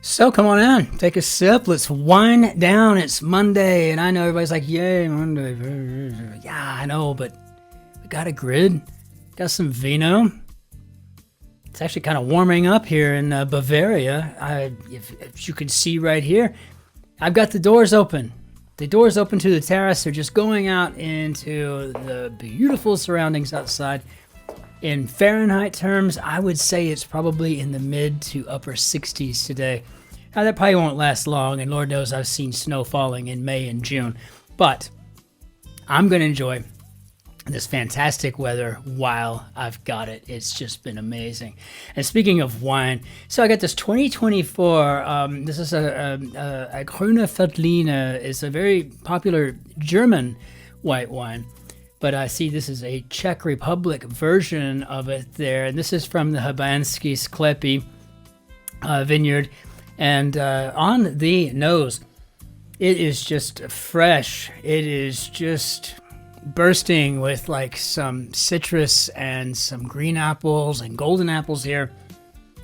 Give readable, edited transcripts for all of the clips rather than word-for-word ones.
So come on in, take a sip, let's wind down. It's Monday, and I know everybody's like, yay, Monday. Yeah, I know, but we got a grid, got some vino. It's actually kind of warming up here in Bavaria. If you can see right here, I've got the doors open. The doors open to the terrace. They're just going out into the beautiful surroundings outside. In Fahrenheit terms, I would say it's probably in the mid to upper 60s today. Now, that probably won't last long, and Lord knows I've seen snow falling in May and June. But I'm going to enjoy this fantastic weather while I've got it. It's just been amazing. And speaking of wine, so I got this 2024, this is a Grüner Veltliner. It's a very popular German white wine. But I see this is a Czech Republic version of it there. And this is from the Habansky Sklepy vineyard. And on the nose, it is just fresh. It is just bursting with like some citrus and some green apples and golden apples here.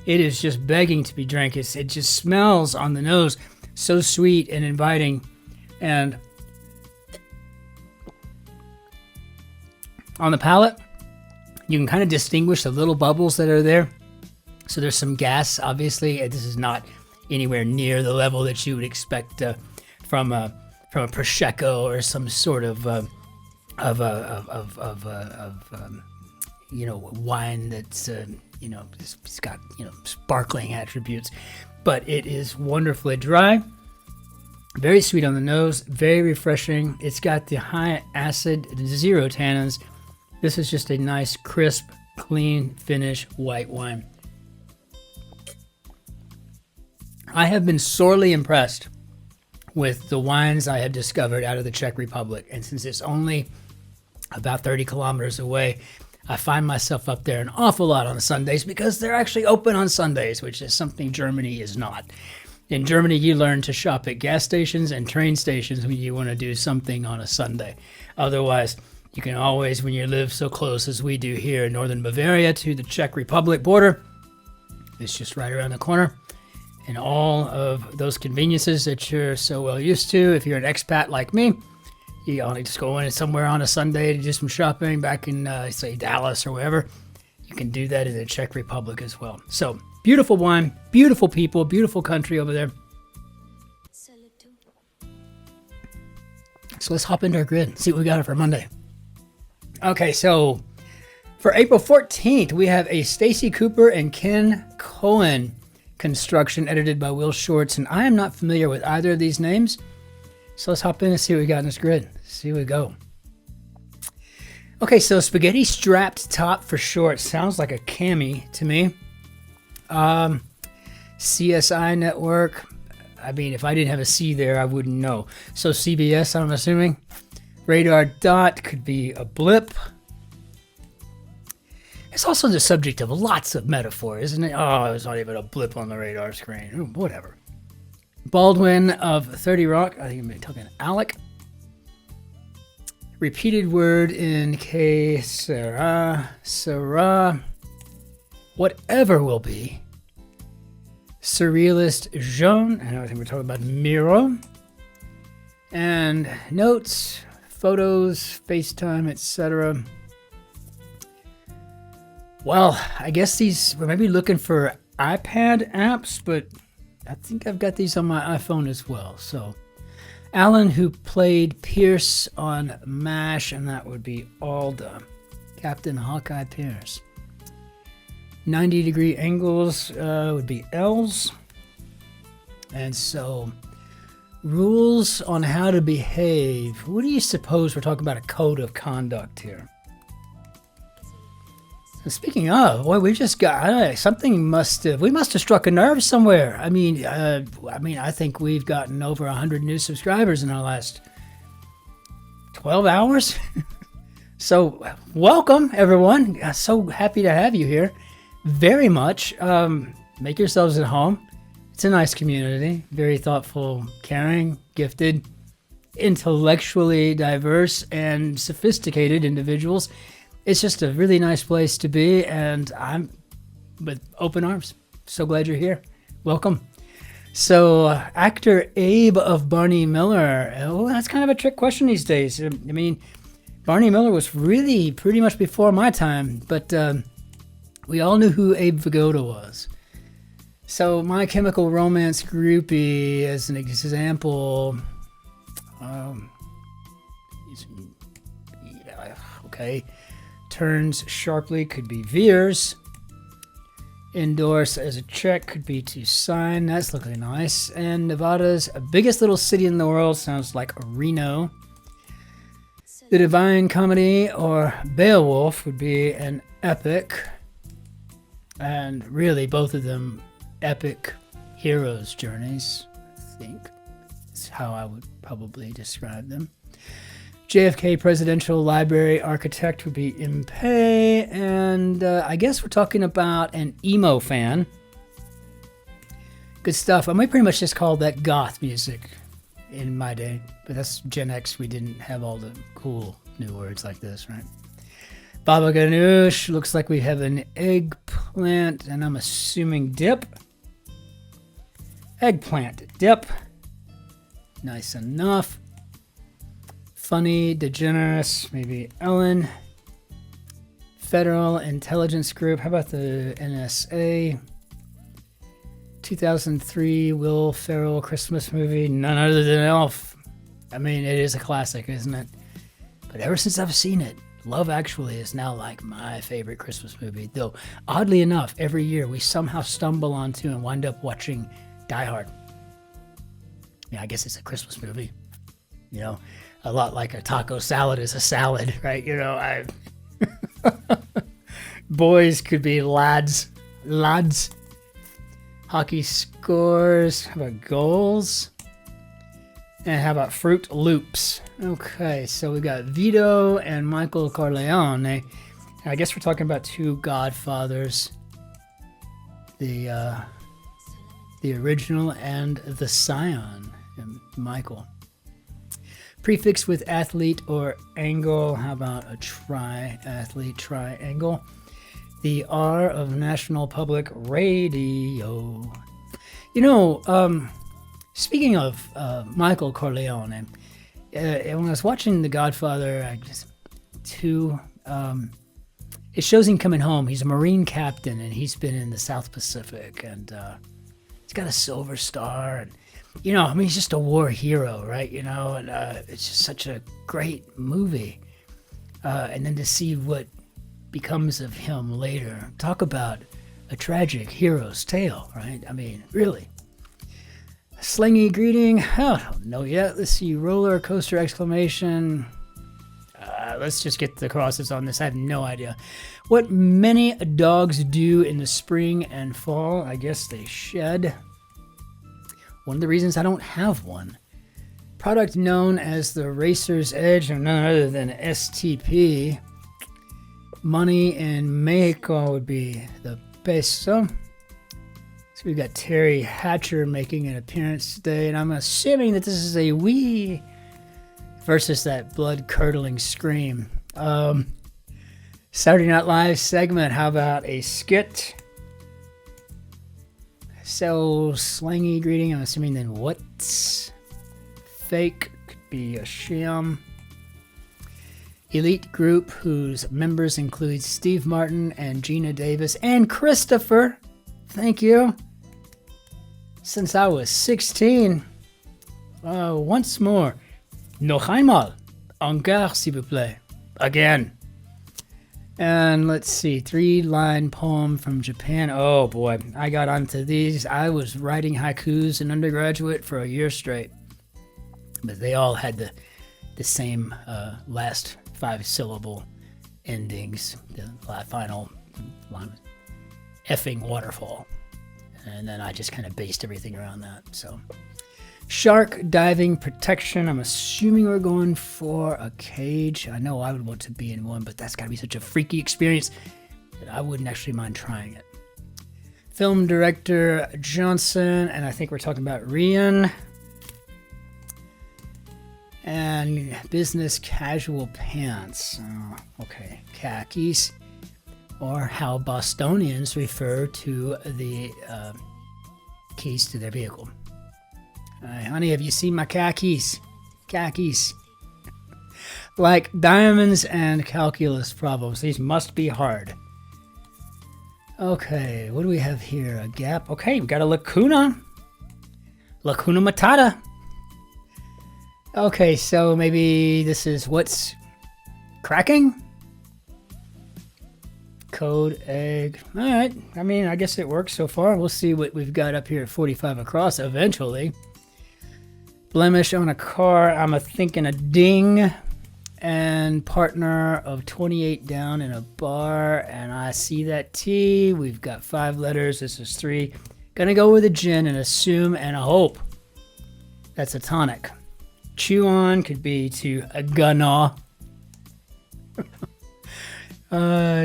It is just begging to be drank. It just smells on the nose so sweet and inviting. And on the palate, you can kind of distinguish the little bubbles that are there. So there's some gas, obviously. This is not anywhere near the level that you would expect from a prosecco or some sort of wine that's it's got sparkling attributes. But it is wonderfully dry, very sweet on the nose, very refreshing. It's got the high acid, 0 tannins. This is just a nice, crisp, clean finish white wine. I have been sorely impressed with the wines I have discovered out of the Czech Republic. And since it's only about 30 kilometers away, I find myself up there an awful lot on Sundays because they're actually open on Sundays, which is something Germany is not. In Germany, you learn to shop at gas stations and train stations when you want to do something on a Sunday. Otherwise, you can always, when you live so close as we do here in northern Bavaria to the Czech Republic border, it's just right around the corner. And all of those conveniences that you're so well used to, if you're an expat like me, you only just go in somewhere on a Sunday to do some shopping back in, say, Dallas or wherever. You can do that in the Czech Republic as well. So, beautiful wine, beautiful people, beautiful country over there. So let's hop into our grid and see what we got for Monday. Okay, so for April 14th, we have a Stacy Cooper and Ken Cohen construction edited by Will Shorts, and I am not familiar with either of these names. So let's hop in and see what we got in this grid. See where we go. Okay, so spaghetti strapped top for short. Sounds like a cami to me. CSI network. I mean, if I didn't have a C there, I wouldn't know. So CBS, I'm assuming. Radar dot could be a blip. It's also the subject of lots of metaphor, isn't it? Oh, it's not even a blip on the radar screen. Ooh, whatever. Baldwin of 30 Rock. I think I'm talking Alec. Repeated word in que sera. Whatever will be. Surrealist Jean. I think we're talking about Miro. And notes, photos, FaceTime, etc. Well, I guess we're maybe looking for iPad apps, but I think I've got these on my iPhone as well. So, Alan, who played Pierce on MASH, and that would be Alda, Captain Hawkeye Pierce. 90-degree angles would be L's. And so, rules on how to behave. What do you suppose? We're talking about a code of conduct here. Speaking of, well, we just got we must have struck a nerve somewhere. I mean, I think we've gotten over 100 new subscribers in our last 12 hours. So, welcome everyone. So happy to have you here. Very much. Make yourselves at home. It's a nice community. Very thoughtful, caring, gifted, intellectually diverse, and sophisticated individuals. It's just a really nice place to be, and I'm with open arms. So glad you're here. Welcome. So, actor Abe of Barney Miller. Oh, that's kind of a trick question these days. I mean, Barney Miller was really pretty much before my time, but we all knew who Abe Vigoda was. So, My Chemical Romance groupie, as an example, okay, turns sharply could be veers. Endorse as a Czech could be to sign. That's looking nice. And Nevada's biggest little city in the world sounds like Reno. The Divine Comedy or Beowulf would be an epic. And really, both of them epic heroes' journeys, I think. That's how I would probably describe them. JFK Presidential Library Architect would be Impey, and I guess we're talking about an emo fan. Good stuff. I might pretty much just call that goth music in my day, but that's Gen X. We didn't have all the cool new words like this, right? Baba Ganoush, looks like we have an eggplant, and I'm assuming dip. Eggplant dip. Nice enough. Funny, degenerate, maybe Ellen. Federal Intelligence Group, how about the NSA? 2003 Will Ferrell Christmas movie, none other than Elf. I mean, it is a classic, isn't it? But ever since I've seen it, Love Actually is now like my favorite Christmas movie. Though, oddly enough, every year we somehow stumble onto and wind up watching Die Hard. Yeah, I guess it's a Christmas movie, you know? A lot like a taco salad is a salad, right? You know, boys could be lads. Hockey scores. How about goals? And how about Fruit Loops? Okay, so we got Vito and Michael Corleone. I guess we're talking about two godfathers. The original and the scion, Michael. Prefix with athlete or angle. How about a triathlete, triangle? The R of National Public Radio. You know, speaking of Michael Corleone, when I was watching The Godfather 2, it shows him coming home. He's a Marine captain, and he's been in the South Pacific, and he's got a silver star, and you know, I mean, he's just a war hero, right? You know, and it's just such a great movie. And then to see what becomes of him later. Talk about a tragic hero's tale, right? I mean, really. A slingy greeting? I don't know yet. Let's see. Roller coaster exclamation. Let's just get the crosses on this. I have no idea. What many dogs do in the spring and fall? I guess they shed. One of the reasons I don't have one. Product known as the Racer's Edge, or none other than STP. Money in Mexico would be the peso. So we've got Terry Hatcher making an appearance today, and I'm assuming that this is a wee versus that blood-curdling scream. Saturday Night Live segment, how about a skit? So, slangy greeting, I'm assuming then what's fake could be a sham. Elite group whose members include Steve Martin and Gina Davis and Christopher. Thank you. Since I was 16. Once more. Noch einmal. Encore, s'il vous plaît. Again. And let's see, 3-line poem from Japan. Oh boy, I got onto these. I was writing haikus in undergraduate for a year straight. But they all had the same last 5-syllable endings. The final line was effing waterfall. And then I just kind of based everything around that. So, shark diving protection. I'm assuming we're going for a cage. I know I would want to be in one, but that's got to be such a freaky experience that I wouldn't actually mind trying it. Film director Johnson, and I think we're talking about Rian. And business casual pants. Oh, okay, khakis. or how Bostonians refer to the keys to their vehicle. Honey, have you seen my khakis? Khakis. Like diamonds and calculus problems. These must be hard. Okay, what do we have here? A gap. Okay, we got a lacuna. Lacuna matata. Okay, so maybe this is what's cracking? Code egg. All right. I mean, I guess it works so far. We'll see what we've got up here at 45 across eventually. Blemish on a car. I'm thinking a ding. And partner of 28 down in a bar. And I see that T. We've got 5 letters. This is 3. Gonna go with a gin and assume and a hope. That's a tonic. Chew on could be to a gunnaw.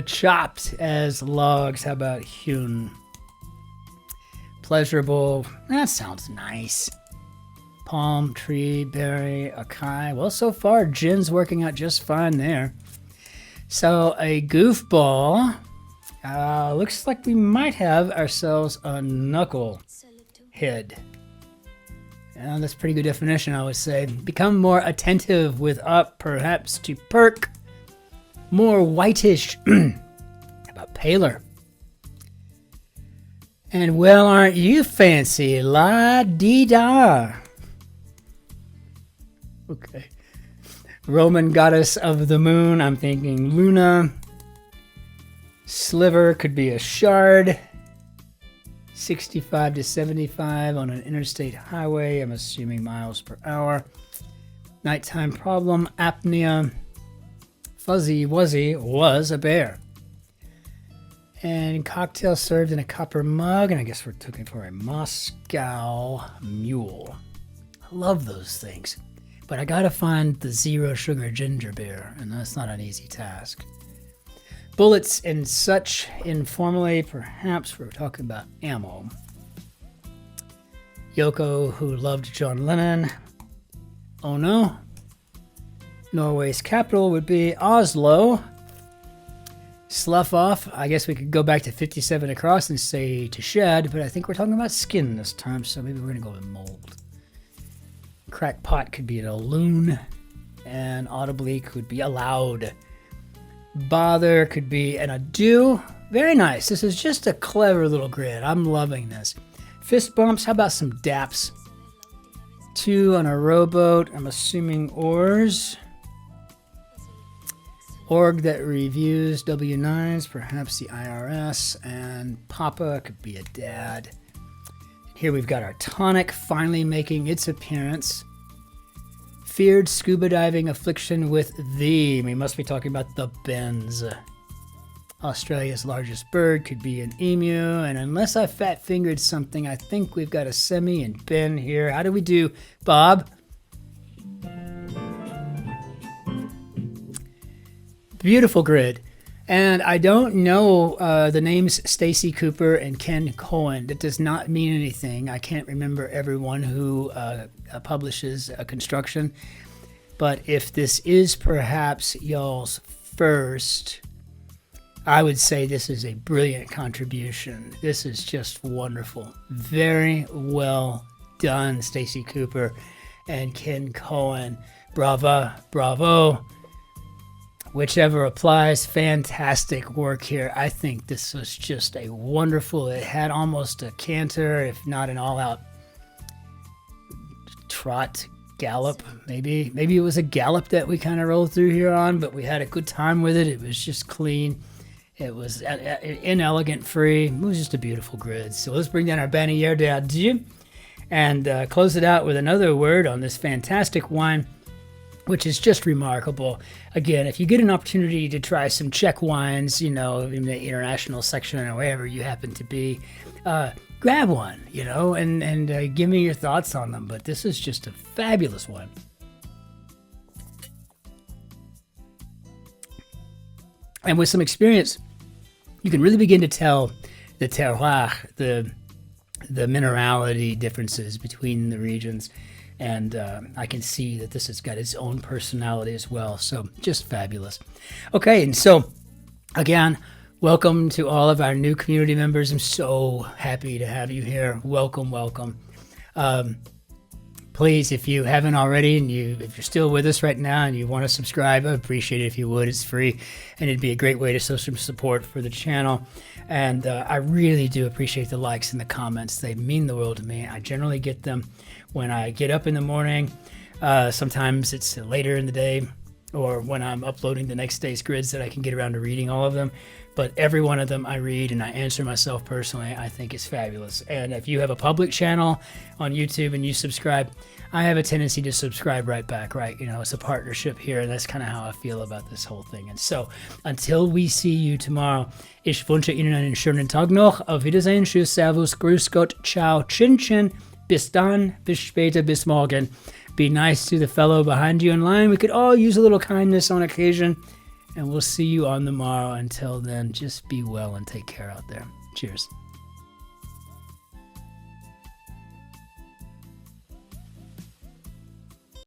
Chopped as logs. How about hewn? Pleasurable. That sounds nice. Palm, tree, berry, acai. Well, so far, gin's working out just fine there. So a goofball. Looks like we might have ourselves a knucklehead. And that's a pretty good definition, I would say. Become more attentive with up, perhaps to perk. More whitish. How about paler? And well, aren't you fancy? La-dee-da. Okay. Roman goddess of the moon. I'm thinking Luna. Sliver could be a shard. 65 to 75 on an interstate highway. I'm assuming miles per hour. Nighttime problem. Apnea. Fuzzy Wuzzy was a bear. And cocktail served in a copper mug. And I guess we're looking for a Moscow Mule. I love those things. But I gotta find the 0 sugar ginger beer, and that's not an easy task. Bullets and such, informally, perhaps we're talking about ammo. Yoko, who loved John Lennon. Oh no. Norway's capital would be Oslo. Slough off, I guess we could go back to 57 across and say to shed, but I think we're talking about skin this time, so maybe we're gonna go with mold. Crackpot could be an loon, and audibly could be aloud. Bother could be an ado. Very nice. This is just a clever little grid. I'm loving this. Fist bumps. How about some daps? 2 on a rowboat. I'm assuming oars. Org that reviews W9s, perhaps the IRS, and Papa could be a dad. Here we've got our tonic finally making its appearance. Feared scuba diving affliction with thee. We must be talking about the bends. Australia's largest bird could be an emu. And unless I fat fingered something, I think we've got a semi and Ben here. How do we do, Bob? Beautiful grid. And I don't know the names Stacy Cooper and Ken Cohen. That does not mean anything. I can't remember everyone who publishes construction. But if this is perhaps y'all's first, I would say this is a brilliant contribution. This is just wonderful. Very well done, Stacy Cooper and Ken Cohen. Bravo, bravo. Whichever applies, fantastic work here. I think this was just a wonderful, it had almost a canter, if not an all-out trot, gallop, maybe it was a gallop that we kind of rolled through here on, but we had a good time with it. It was just clean. It was inelegant, free. It was just a beautiful grid. So let's bring down our Bannière d'Adieu and close it out with another word on this fantastic wine, which is just remarkable. Again, if you get an opportunity to try some Czech wines, in the international section or wherever you happen to be, grab one, and give me your thoughts on them. But this is just a fabulous one. And with some experience, you can really begin to tell the terroir, the minerality differences between the regions. And I can see that this has got its own personality as well. So just fabulous. Okay, and so again, Welcome to all of our new community members. I'm so happy to have you here. Welcome, welcome. Please, if you haven't already, and if you're still with us right now and you want to subscribe, I appreciate it if you would. It's free, and it'd be a great way to show some support for the channel. And I really do appreciate the likes and the comments. They mean the world to me. I generally get them when I get up in the morning. Sometimes it's later in the day, or when I'm uploading the next day's grids that I can get around to reading all of them. But every one of them I read and I answer myself personally. I think it's fabulous. And if you have a public channel on YouTube and you subscribe, I have a tendency to subscribe right back, right? You know, it's a partnership here, and that's kind of how I feel about this whole thing. And so until we see you tomorrow, ich wünsche Ihnen einen schönen Tag noch. Auf Wiedersehen, tschüss, servus, grüß Gott, ciao, Cin-Cin. Bis dann, bis später, bis morgen. Be nice to the fellow behind you in line. We could all use a little kindness on occasion. And we'll see you on the morrow. Until then, just be well and take care out there. Cheers.